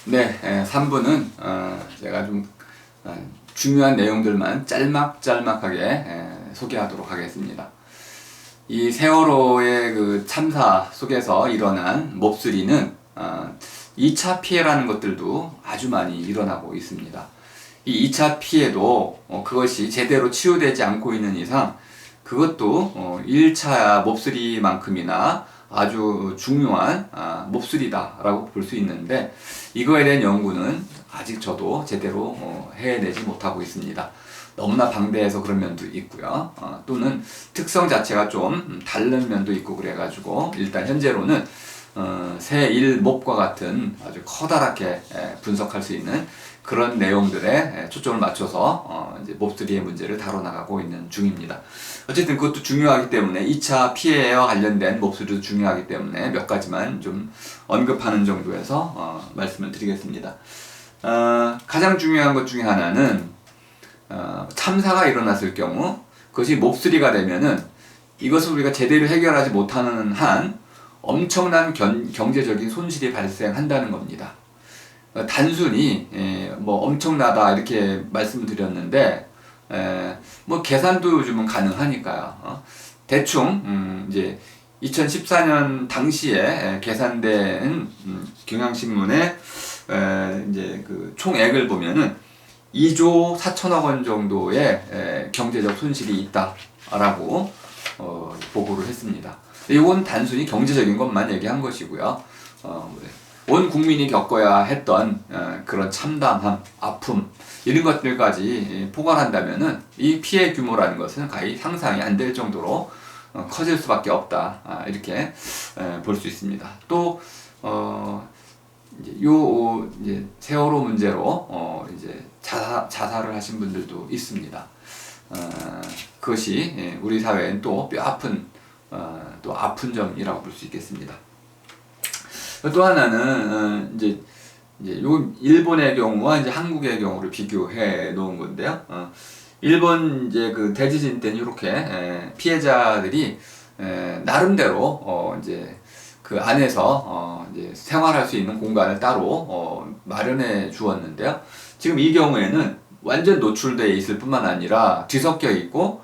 네, 3부는 제가 좀 중요한 내용들만 짤막짤막하게 소개하도록 하겠습니다. 이 세월호의 그 참사 속에서 일어난 몹쓸이는 2차 피해라는 것들도 아주 많이 일어나고 있습니다. 이 2차 피해도 그것이 제대로 치유되지 않고 있는 이상 그것도 1차 몹쓸이만큼이나 아주 중요한 몹쓸이다라고 볼 수 있는데, 이거에 대한 연구는 아직 저도 제대로 해내지 못하고 있습니다. 너무나 방대해서 그런 면도 있고요. 또는 특성 자체가 좀 다른 면도 있고 그래가지고 일단 현재로는 세일몹과 같은 아주 커다랗게 분석할 수 있는 그런 내용들에 초점을 맞춰서 이제 몹쓸이의 문제를 다뤄나가고 있는 중입니다. 어쨌든 그것도 중요하기 때문에 2차 피해와 관련된 몹쓸이도 중요하기 때문에 몇 가지만 좀 언급하는 정도에서 말씀을 드리겠습니다. 가장 중요한 것 중에 하나는 참사가 일어났을 경우 그것이 몹쓸이가 되면은 이것을 우리가 제대로 해결하지 못하는 한 엄청난 경제적인 손실이 발생한다는 겁니다. 단순히 뭐 엄청나다 이렇게 말씀을 드렸는데 뭐 계산도 요즘은 가능하니까요. 대충 이제 2014년 당시에 계산된 경향신문의 이제 그 총액을 보면은 2조 4천억 원 정도의 경제적 손실이 있다라고 보고를 했습니다. 이건 단순히 경제적인 것만 얘기한 것이고요. 온 국민이 겪어야 했던 그런 참담함, 아픔 이런 것들까지 포괄한다면은 이 피해 규모라는 것은 거의 상상이 안 될 정도로 커질 수밖에 없다, 이렇게 볼 수 있습니다. 또 이제 세월호 문제로 이제 자살을 하신 분들도 있습니다. 그것이 우리 사회엔 또 뼈아픈 또 아픈 점이라고 볼 수 있겠습니다. 또 하나는 이제 요 일본의 경우와 이제 한국의 경우를 비교해 놓은 건데요. 일본 이제 그 대지진 때는 이렇게 피해자들이 나름대로 이제 그 안에서 이제 생활할 수 있는 공간을 따로 마련해 주었는데요. 지금 이 경우에는 완전 노출되어 있을 뿐만 아니라 뒤섞여 있고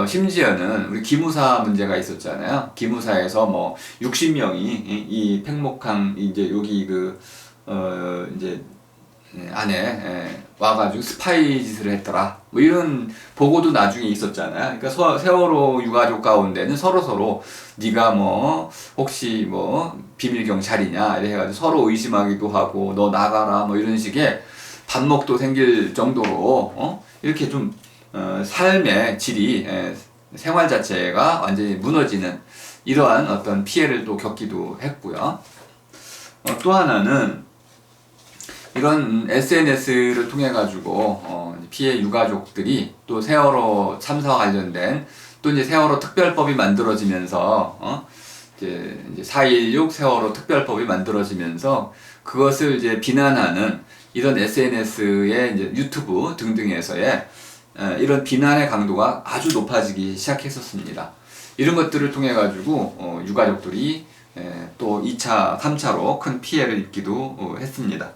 심지어는 우리 기무사 문제가 있었잖아요. 기무사에서 뭐 60명이 이 팽목항 이제 여기 그 이제 안에 와가지고 스파이 짓을 했더라, 뭐 이런 보고도 나중에 있었잖아요. 그러니까 세월호 유가족 가운데는 서로 네가 뭐 혹시 뭐 비밀 경찰이냐 이래 해가지고 서로 의심하기도 하고 너 나가라 뭐 이런 식의 반목도 생길 정도로 이렇게 좀 삶의 질이 생활 자체가 완전히 무너지는 이러한 어떤 피해를 또 겪기도 했고요. 또 하나는 이런 SNS를 통해 가지고 피해 유가족들이 또 세월호 참사와 관련된 또 이제 세월호 특별법이 만들어지면서 이제 4.16 세월호 특별법이 만들어지면서 그것을 이제 비난하는 이런 SNS의 이제 유튜브 등등에서의 이런 비난의 강도가 아주 높아지기 시작했었습니다. 이런 것들을 통해 가지고 유가족들이 또 2차, 3차로 큰 피해를 입기도 했습니다.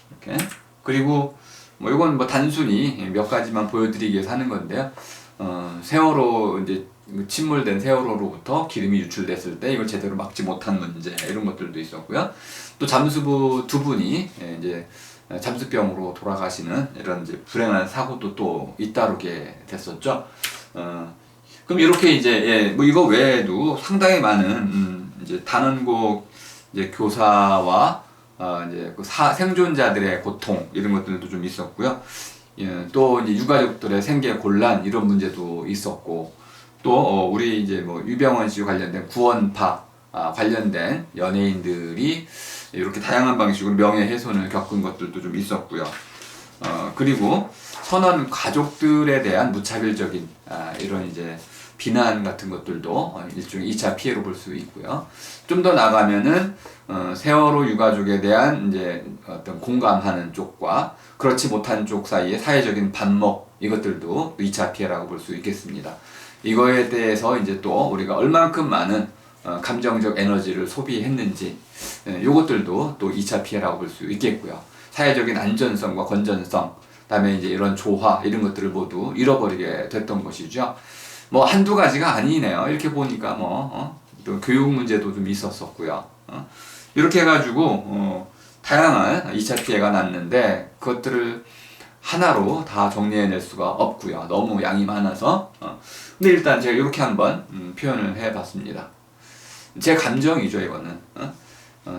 이렇게. 그리고 뭐 이건 뭐 단순히 몇 가지만 보여드리기 위해서 하는 건데요. 세월호 이제 침몰된 세월호로부터 기름이 유출됐을 때 이걸 제대로 막지 못한 문제 이런 것들도 있었고요. 또 잠수부 두 분이 이제 잠수병으로 돌아가시는 이런 이제 불행한 사고도 또 잇따르게 됐었죠. 그럼 이렇게 이제 뭐 이거 외에도 상당히 많은 이제 단원고 이제 교사와 이제 그 생존자들의 고통 이런 것들도 좀 있었고요. 또 이제 유가족들의 생계 곤란 이런 문제도 있었고, 또 우리 이제 뭐 유병원 씨 관련된 구원파 관련된 연예인들이 이렇게 다양한 방식으로 명예훼손을 겪은 것들도 좀 있었고요. 그리고 선원 가족들에 대한 무차별적인 이런 이제 비난 같은 것들도 일종의 2차 피해로 볼 수 있고요. 좀 더 나가면은 세월호 유가족에 대한 이제 어떤 공감하는 쪽과 그렇지 못한 쪽 사이의 사회적인 반목 이것들도 2차 피해라고 볼 수 있겠습니다. 이거에 대해서 이제 또 우리가 얼만큼 많은 감정적 에너지를 소비했는지, 요것들도 또 2차 피해라고 볼 수 있겠고요. 사회적인 안전성과 건전성, 그다음에 이제 이런 조화 이런 것들을 모두 잃어버리게 됐던 것이죠. 뭐 한두 가지가 아니네요. 이렇게 보니까 또 교육 문제도 좀 있었었고요. 이렇게 해가지고 다양한 2차 피해가 났는데 그것들을 하나로 다 정리해낼 수가 없고요. 너무 양이 많아서. 근데 일단 제가 이렇게 한번 표현을 해봤습니다. 제 감정이죠, 이거는.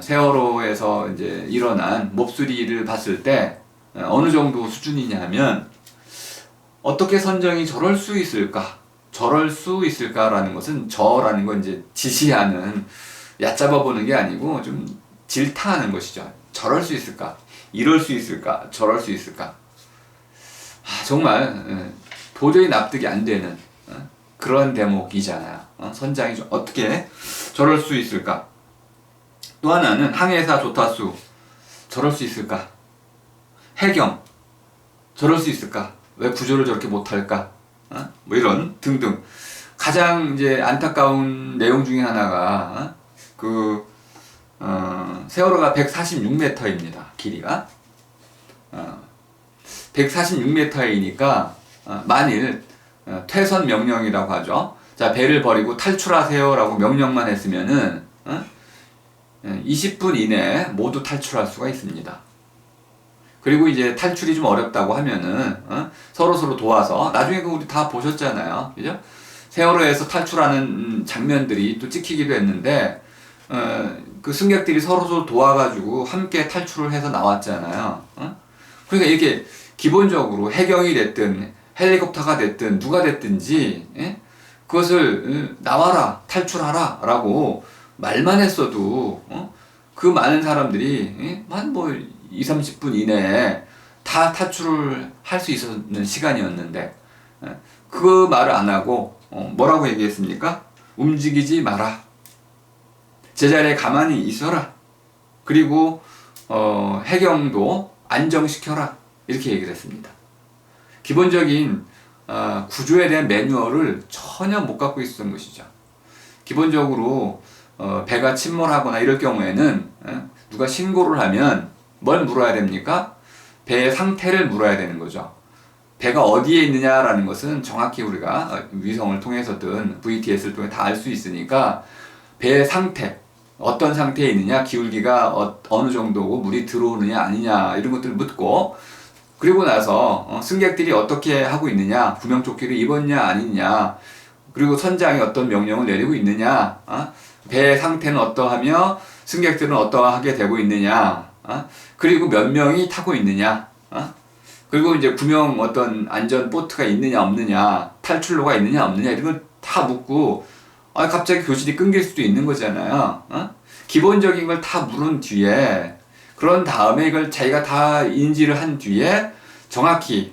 세월호에서 이제 일어난 몹쓸이를 봤을 때 어느 정도 수준이냐면 어떻게 선정이 저럴 수 있을까? 저럴 수 있을까라는 것은 저라는 건 이제 지시하는 얕잡아 보는 게 아니고 좀 질타하는 것이죠. 저럴 수 있을까? 이럴 수 있을까? 저럴 수 있을까? 정말 도저히 납득이 안 되는 그런 대목이잖아요. 선장이 어떻게 저럴 수 있을까? 또 하나는 항해사 조타수 저럴 수 있을까? 해경 저럴 수 있을까? 왜 구조를 저렇게 못할까? 뭐 이런 등등 가장 이제 안타까운 내용 중에 하나가 세월호가 146m입니다. 길이가 146m이니까 만일 퇴선 명령이라고 하죠. 자, 배를 버리고 탈출하세요라고 명령만 했으면은 20분 이내에 모두 탈출할 수가 있습니다. 그리고 이제 탈출이 좀 어렵다고 하면은 서로 도와서 나중에 우리 다 보셨잖아요. 그죠? 세월호에서 탈출하는 장면들이 또 찍히기도 했는데 그 승객들이 서로 도와가지고 함께 탈출을 해서 나왔잖아요. 그러니까 이렇게 기본적으로 해경이 됐든 헬리콥터가 됐든 누가 됐든지 그것을 나와라 탈출하라 라고 말만 했어도 그 많은 사람들이 한 뭐 20-30분 이내에 다 탈출을 할 수 있었는 시간이었는데 그 말을 안 하고 뭐라고 얘기했습니까? 움직이지 마라. 제자리에 가만히 있어라. 그리고 해경도 안정시켜라. 이렇게 얘기를 했습니다. 기본적인 구조에 대한 매뉴얼을 전혀 못 갖고 있었던 것이죠. 기본적으로 배가 침몰하거나 이럴 경우에는 누가 신고를 하면 뭘 물어야 됩니까? 배의 상태를 물어야 되는 거죠. 배가 어디에 있느냐라는 것은 정확히 우리가 위성을 통해서든 VTS를 통해 다 알 수 있으니까 배의 상태, 어떤 상태에 있느냐, 기울기가 어느 정도고 물이 들어오느냐 아니냐 이런 것들을 묻고 그리고 나서 승객들이 어떻게 하고 있느냐, 구명조끼를 입었냐 아니냐, 그리고 선장이 어떤 명령을 내리고 있느냐, 배의 상태는 어떠하며 승객들은 어떠하게 되고 있느냐, 그리고 몇 명이 타고 있느냐, 그리고 이제 구명 어떤 안전 보트가 있느냐 없느냐, 탈출로가 있느냐 없느냐 이런 걸 다 묻고 갑자기 교실이 끊길 수도 있는 거잖아요. 기본적인 걸 다 물은 뒤에 그런 다음에 이걸 자기가 다 인지를 한 뒤에 정확히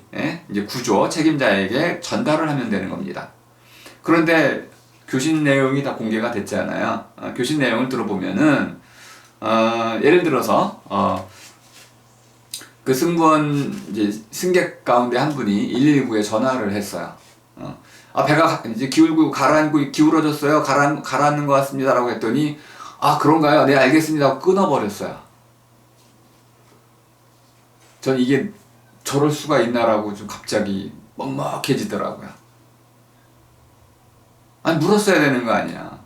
이제 구조 책임자에게 전달을 하면 되는 겁니다. 그런데 교신 내용이 다 공개가 됐잖아요. 교신 내용을 들어보면은 예를 들어서 그 승무원 이제 승객 가운데 한 분이 119에 전화를 했어요. 배가 이제 가라앉고 기울어졌어요. 가라앉는 것 같습니다라고 했더니 그런가요? 네, 알겠습니다 하고 끊어버렸어요. 전 이게 저럴 수가 있나라고 좀 갑자기 먹먹해지더라고요. 물었어야 되는 거 아니야.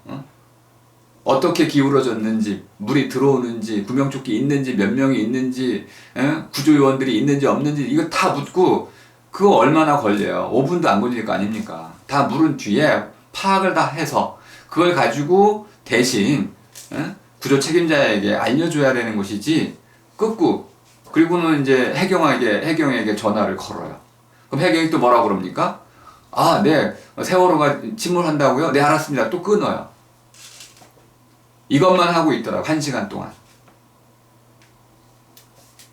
어떻게 기울어졌는지, 물이 들어오는지, 구명조끼 있는지, 몇 명이 있는지, 구조요원들이 있는지 없는지 이거 다 묻고 그거 얼마나 걸려요? 5분도 안 걸릴 거 아닙니까? 다 물은 뒤에 파악을 다 해서 그걸 가지고 대신 구조 책임자에게 알려줘야 되는 것이지 끊고 그리고는 이제 해경에게 전화를 걸어요. 그럼 해경이 또 뭐라고 그럽니까? 네, 세월호가 침몰한다고요? 네, 알았습니다. 또 끊어요. 이것만 하고 있더라고, 1시간 동안.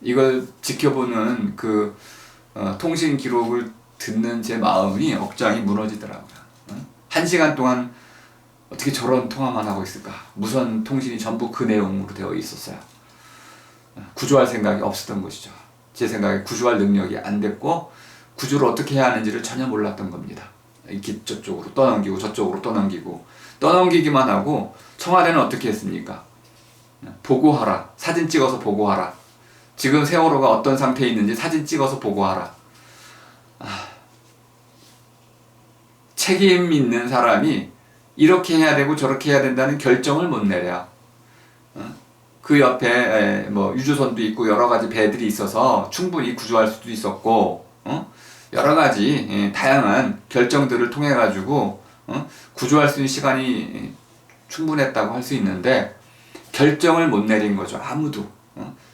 이걸 지켜보는 그 통신 기록을 듣는 제 마음이 억장이 무너지더라고요. 1시간 동안 어떻게 저런 통화만 하고 있을까? 무선 통신이 전부 그 내용으로 되어 있었어요. 구조할 생각이 없었던 것이죠. 제 생각에 구조할 능력이 안 됐고 구조를 어떻게 해야 하는지를 전혀 몰랐던 겁니다. 이렇게 저쪽으로 떠넘기고 저쪽으로 떠넘기고 떠넘기기만 하고 청와대는 어떻게 했습니까? 보고하라. 사진 찍어서 보고하라. 지금 세월호가 어떤 상태에 있는지 사진 찍어서 보고하라. 책임 있는 사람이 이렇게 해야 되고 저렇게 해야 된다는 결정을 못 내려. 그 옆에 뭐 유조선도 있고 여러 가지 배들이 있어서 충분히 구조할 수도 있었고, 여러 가지 다양한 결정들을 통해 가지고 구조할 수 있는 시간이 충분했다고 할 수 있는데 결정을 못 내린 거죠. 아무도.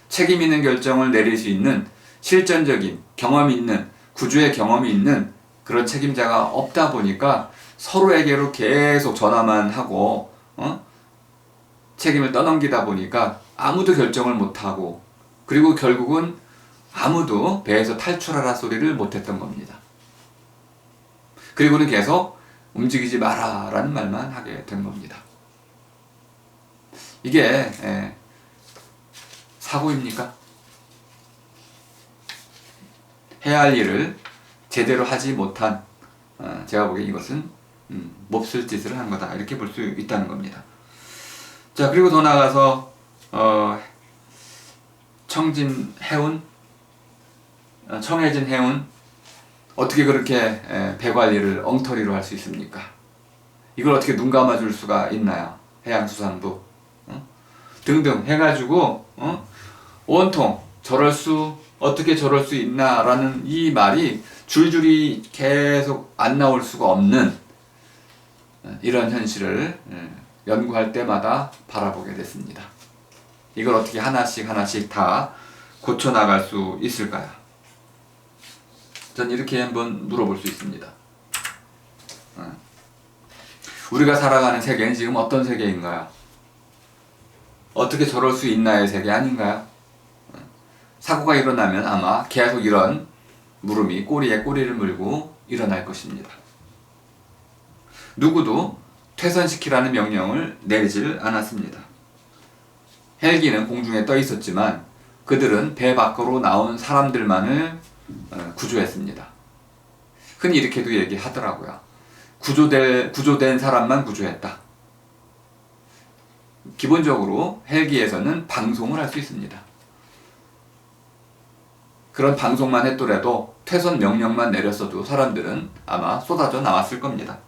책임 있는 결정을 내릴 수 있는 실전적인 경험이 있는 구조의 경험이 있는 그런 책임자가 없다 보니까 서로에게로 계속 전화만 하고 책임을 떠넘기다 보니까 아무도 결정을 못하고, 그리고 결국은 아무도 배에서 탈출하라 소리를 못했던 겁니다. 그리고는 계속 움직이지 마라 라는 말만 하게 된 겁니다. 이게 사고입니까? 해야 할 일을 제대로 하지 못한, 제가 보기엔 이것은 몹쓸 짓을 한 거다 이렇게 볼 수 있다는 겁니다. 자, 그리고 더 나아가서 청해진 해운 어떻게 그렇게 배 관리를 엉터리로 할 수 있습니까? 이걸 어떻게 눈 감아줄 수가 있나요? 해양수산부 등등 해가지고 온통 어떻게 저럴 수 있나라는 이 말이 줄줄이 계속 안 나올 수가 없는 이런 현실을 연구할 때마다 바라보게 됐습니다. 이걸 어떻게 하나씩 다 고쳐나갈 수 있을까요? 전 이렇게 한번 물어볼 수 있습니다. 우리가 살아가는 세계는 지금 어떤 세계인가요? 어떻게 저럴 수 있나의 세계 아닌가요? 사고가 일어나면 아마 계속 이런 물음이 꼬리에 꼬리를 물고 일어날 것입니다. 누구도 퇴선시키라는 명령을 내리질 않았습니다. 헬기는 공중에 떠 있었지만 그들은 배 밖으로 나온 사람들만을 구조했습니다. 흔히 이렇게도 얘기하더라고요. 구조된 사람만 구조했다. 기본적으로 헬기에서는 방송을 할 수 있습니다. 그런 방송만 했더라도 퇴선 명령만 내렸어도 사람들은 아마 쏟아져 나왔을 겁니다.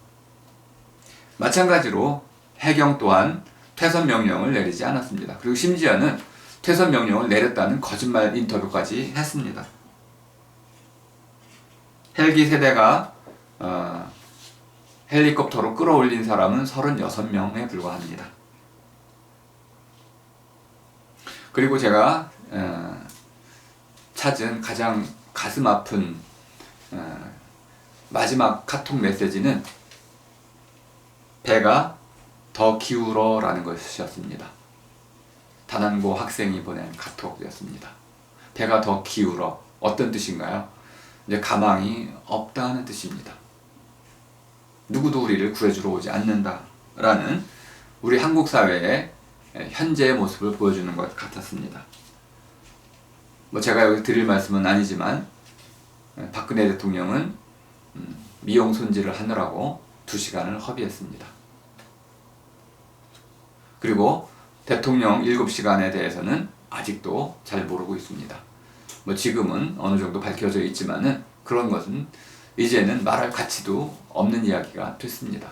마찬가지로 해경 또한 퇴선 명령을 내리지 않았습니다. 그리고 심지어는 퇴선 명령을 내렸다는 거짓말 인터뷰까지 했습니다. 헬기 세대가 헬리콥터로 끌어올린 사람은 36명에 불과합니다. 그리고 제가 찾은 가장 가슴 아픈 마지막 카톡 메시지는 배가 더 기울어 라는 것이었습니다. 단안고 학생이 보낸 카톡이었습니다. 배가 더 기울어. 어떤 뜻인가요? 이제 가망이 없다는 뜻입니다. 누구도 우리를 구해주러 오지 않는다라는 우리 한국 사회의 현재의 모습을 보여주는 것 같았습니다. 제가 여기 드릴 말씀은 아니지만 박근혜 대통령은 미용 손질을 하느라고 2시간을 허비했습니다. 그리고 대통령 7시간에 대해서는 아직도 잘 모르고 있습니다. 지금은 어느 정도 밝혀져 있지만은 그런 것은 이제는 말할 가치도 없는 이야기가 됐습니다.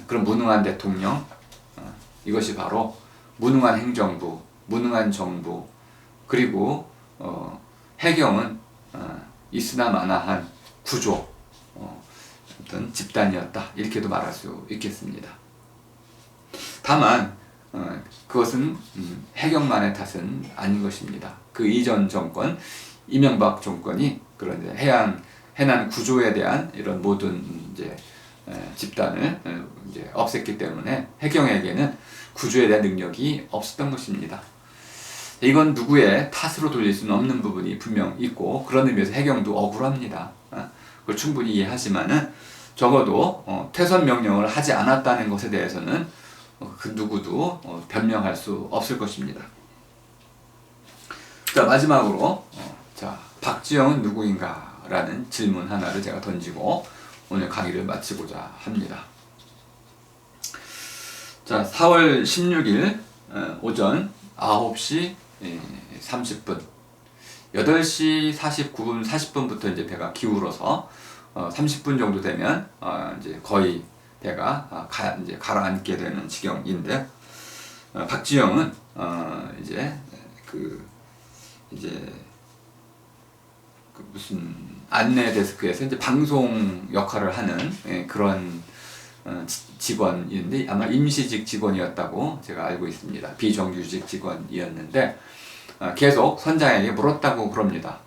그런 무능한 대통령, 이것이 바로 무능한 행정부, 무능한 정부, 그리고 해경은 있으나 마나한 구조, 어떤 집단이었다 이렇게도 말할 수 있겠습니다. 다만 그것은 해경만의 탓은 아닌 것입니다. 그 이전 정권, 이명박 정권이 그런 해난 구조에 대한 이런 모든 집단을 없앴기 때문에 해경에게는 구조에 대한 능력이 없었던 것입니다. 이건 누구의 탓으로 돌릴 수는 없는 부분이 분명 있고, 그런 의미에서 해경도 억울합니다. 그걸 충분히 이해하지만은 적어도 퇴선 명령을 하지 않았다는 것에 대해서는 그 누구도 변명할 수 없을 것입니다. 자, 마지막으로 박지영은 누구인가 라는 질문 하나를 제가 던지고 오늘 강의를 마치고자 합니다. 자, 4월 16일 오전 9시 30분, 8시 49분, 40분부터 이제 배가 기울어서 30분 정도 되면 이제 거의 배가 이제 가라앉게 되는 지경인데, 박지영은 이제 무슨 안내 데스크에서 이제 방송 역할을 하는 그런 직원인데, 아마 임시직 직원이었다고 제가 알고 있습니다. 비정규직 직원이었는데 계속 선장에게 물었다고 그럽니다.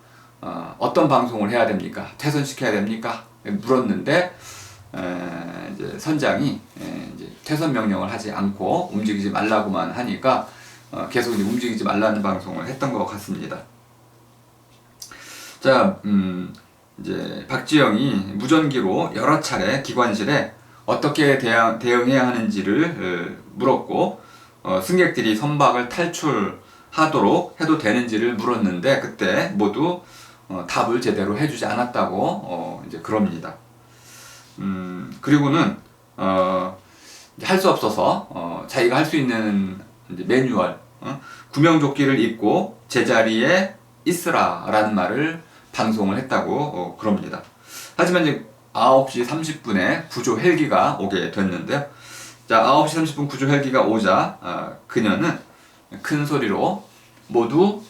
어떤 방송을 해야 됩니까? 퇴선시켜야 됩니까? 물었는데 이제 선장이 이제 퇴선 명령을 하지 않고 움직이지 말라고만 하니까 계속 이제 움직이지 말라는 방송을 했던 것 같습니다. 자, 이제 박지영이 무전기로 여러 차례 기관실에 어떻게 대응해야 하는지를 물었고, 승객들이 선박을 탈출하도록 해도 되는지를 물었는데 그때 모두 답을 제대로 해주지 않았다고 이제 그럽니다. 그리고는 할 수 없어서 자기가 할 수 있는 이제 매뉴얼, 구명조끼를 입고 제자리에 있으라라는 말을 방송을 했다고 그럽니다. 하지만 이제 9시 30분에 구조 헬기가 오게 됐는데요. 자, 9시 30분 구조 헬기가 오자 그녀는 큰 소리로 모두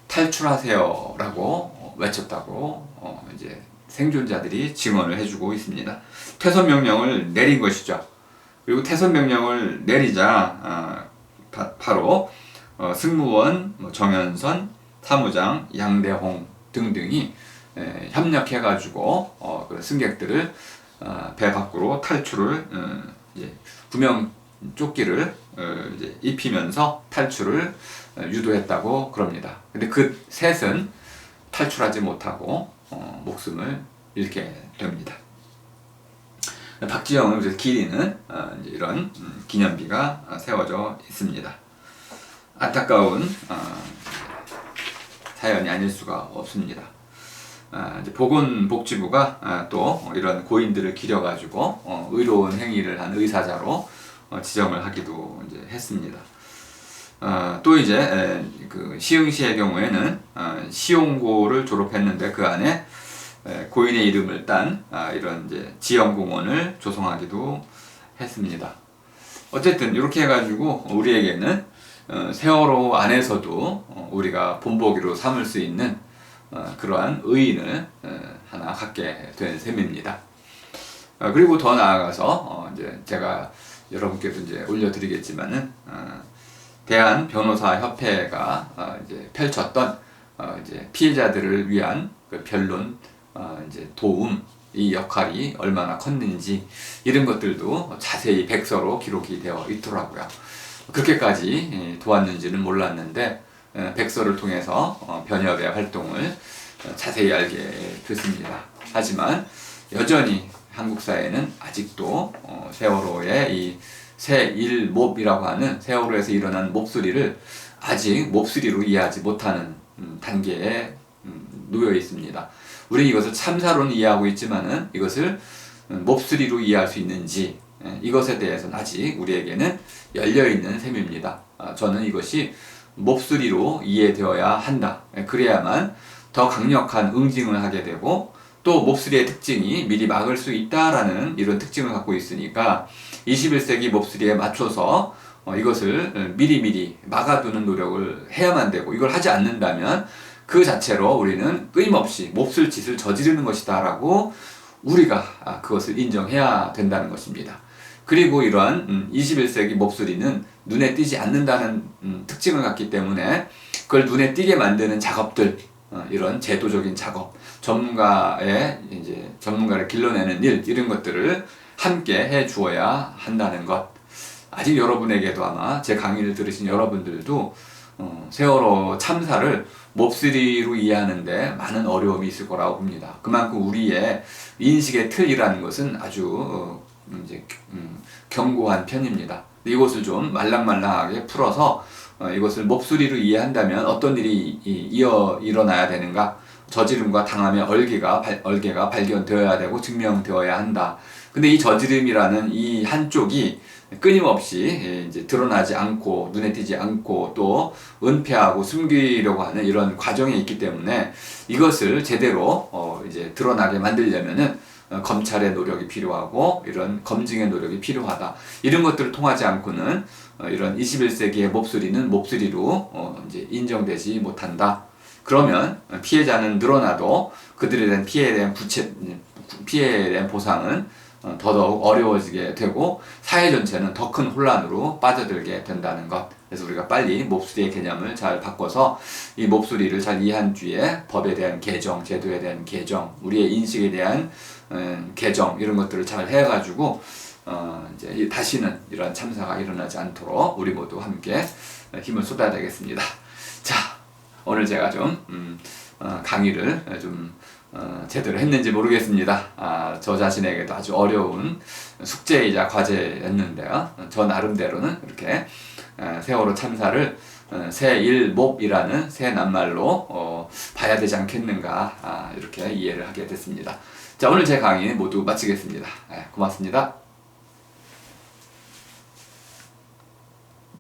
탈출하세요 라고 외쳤다고 이제 생존자들이 증언을 해주고 있습니다. 퇴선 명령을 내린 것이죠. 그리고 퇴선 명령을 내리자 바로 승무원 정현선, 사무장 양대홍 등등이 협력해가지고 그 승객들을 배 밖으로 탈출을 이제 구명 조끼를 이제 입히면서 탈출을 유도했다고 그럽니다. 근데 그 셋은 탈출하지 못하고 목숨을 잃게 됩니다. 박지영을 기리는 이제 이런 기념비가 세워져 있습니다. 안타까운 사연이 아닐 수가 없습니다. 이제 보건복지부가 또 이런 고인들을 기려가지고 의로운 행위를 한 의사자로 지정을 하기도 이제 했습니다. 또 이제 그 시흥시의 경우에는 시용고를 졸업했는데 그 안에 고인의 이름을 딴 이런 이제 지형공원을 조성하기도 했습니다. 어쨌든 이렇게 해가지고 우리에게는 세월호 안에서도 우리가 본보기로 삼을 수 있는 그러한 의인을 하나 갖게 된 셈입니다. 그리고 더 나아가서 이제 제가 여러분께도 이제 올려드리겠지만은 대한 변호사 협회가 이제 펼쳤던 이제 피해자들을 위한 그 변론 이제 도움, 이 역할이 얼마나 컸는지 이런 것들도 자세히 백서로 기록이 되어 있더라고요. 그렇게까지 도왔는지는 몰랐는데 백서를 통해서 변협의 활동을 자세히 알게 됐습니다. 하지만 여전히 한국 사회는 아직도 세월호의 이 세일몹이라고 하는 세월호에서 일어난 몹쓸이를 아직 몹쓸이로 이해하지 못하는 단계에 놓여 있습니다. 우리 이것을 참사로는 이해하고 있지만은 이것을 몹쓸이로 이해할 수 있는지, 이것에 대해서는 아직 우리에게는 열려있는 셈입니다. 저는 이것이 몹쓸이로 이해되어야 한다. 그래야만 더 강력한 응징을 하게 되고, 또 몹쓸이의 특징이 미리 막을 수 있다라는 이런 특징을 갖고 있으니까 21세기 몹쓸이에 맞춰서 이것을 미리미리 막아두는 노력을 해야만 되고, 이걸 하지 않는다면 그 자체로 우리는 끊임없이 몹쓸 짓을 저지르는 것이다 라고 우리가 그것을 인정해야 된다는 것입니다. 그리고 이러한 21세기 몹쓸이는 눈에 띄지 않는다는 특징을 갖기 때문에 그걸 눈에 띄게 만드는 작업들, 이런 제도적인 작업, 전문가를 길러내는 일, 이런 것들을 함께 해 주어야 한다는 것. 아직 여러분에게도 아마 제 강의를 들으신 여러분들도 세월호 참사를 몹쓸이로 이해하는데 많은 어려움이 있을 거라고 봅니다. 그만큼 우리의 인식의 틀이라는 것은 아주 견고한 편입니다. 이것을 좀 말랑말랑하게 풀어서 이것을 몹쓸이로 이해한다면 어떤 일이 일어나야 되는가, 저지름과 당함의 얼개가 발견되어야 되고 증명되어야 한다. 근데 이 저지름이라는 이 한쪽이 끊임없이 이제 드러나지 않고 눈에 띄지 않고 또 은폐하고 숨기려고 하는 이런 과정이 있기 때문에 이것을 제대로 이제 드러나게 만들려면은 검찰의 노력이 필요하고 이런 검증의 노력이 필요하다. 이런 것들을 통하지 않고는 이런 21세기의 몹쓸이는 몹쓸이로 이제 인정되지 못한다. 그러면 피해자는 늘어나도 그들에 대한 피해에 대한 보상은 더더욱 어려워지게 되고 사회 전체는 더 큰 혼란으로 빠져들게 된다는 것. 그래서 우리가 빨리 몹쓸이의 개념을 잘 바꿔서 이 몹쓸이를 잘 이해한 뒤에 법에 대한 개정, 제도에 대한 개정, 우리의 인식에 대한 개정 이런 것들을 잘 해가지고 이제 다시는 이런 참사가 일어나지 않도록 우리 모두 함께 힘을 쏟아야 되겠습니다. 자, 오늘 제가 좀 강의를 좀 제대로 했는지 모르겠습니다. 저 자신에게도 아주 어려운 숙제이자 과제였는데요. 저 나름대로는 이렇게 세월호 참사를 새일몹이라는 새 낱말로 봐야 되지 않겠는가 이렇게 이해를 하게 됐습니다. 자, 오늘 제 강의 모두 마치겠습니다. 고맙습니다.